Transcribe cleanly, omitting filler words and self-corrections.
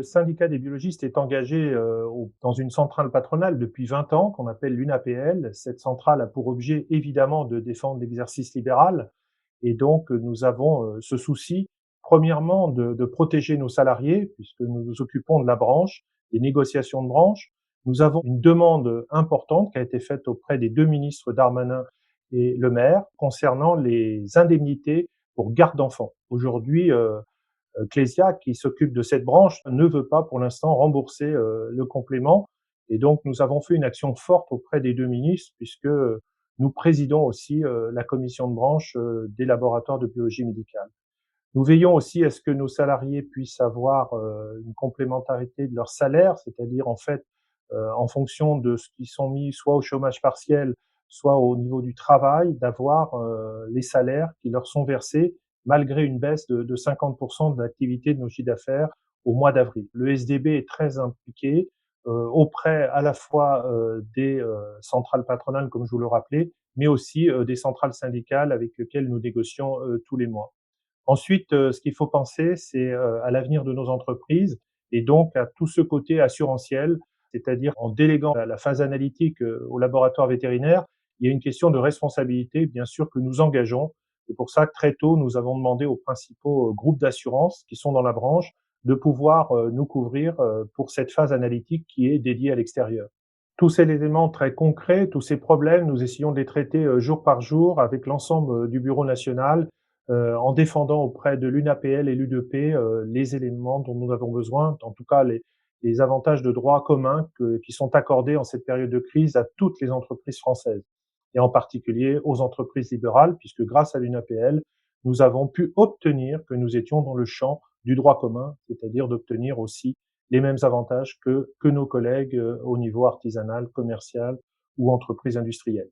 Le syndicat des biologistes est engagé dans une centrale patronale depuis 20 ans qu'on appelle l'UNAPL. Cette centrale a pour objet évidemment de défendre l'exercice libéral et donc nous avons ce souci, premièrement, de protéger nos salariés puisque nous nous occupons de la branche, des négociations de branche. Nous avons une demande importante qui a été faite auprès des deux ministres Darmanin et Le Maire concernant les indemnités pour garde d'enfants. Aujourd'hui, Clésia, qui s'occupe de cette branche, ne veut pas pour l'instant rembourser le complément. Et donc, nous avons fait une action forte auprès des deux ministres, puisque nous présidons aussi la commission de branche des laboratoires de biologie médicale. Nous veillons aussi à ce que nos salariés puissent avoir une complémentarité de leur salaire, c'est-à-dire en fait, en fonction de ce qu'ils sont mis soit au chômage partiel, soit au niveau du travail, d'avoir les salaires qui leur sont versés malgré une baisse de 50% de l'activité de nos chiffres d'affaires au mois d'avril. Le SDB est très impliqué auprès à la fois des centrales patronales, comme je vous le rappelais, mais aussi des centrales syndicales avec lesquelles nous négocions tous les mois. Ensuite, ce qu'il faut penser, c'est à l'avenir de nos entreprises et donc à tout ce côté assurantiel, c'est-à-dire en déléguant la phase analytique au laboratoire vétérinaire, il y a une question de responsabilité, bien sûr, que nous engageons. C'est pour ça que très tôt, nous avons demandé aux principaux groupes d'assurance qui sont dans la branche de pouvoir nous couvrir pour cette phase analytique qui est dédiée à l'extérieur. Tous ces éléments très concrets, tous ces problèmes, nous essayons de les traiter jour par jour avec l'ensemble du bureau national en défendant auprès de l'UNAPL et l'U2P les éléments dont nous avons besoin, en tout cas les avantages de droit commun qui sont accordés en cette période de crise à toutes les entreprises françaises, et en particulier aux entreprises libérales, puisque grâce à l'UNAPL, nous avons pu obtenir que nous étions dans le champ du droit commun, c'est-à-dire d'obtenir aussi les mêmes avantages que nos collègues au niveau artisanal, commercial ou entreprise industrielle.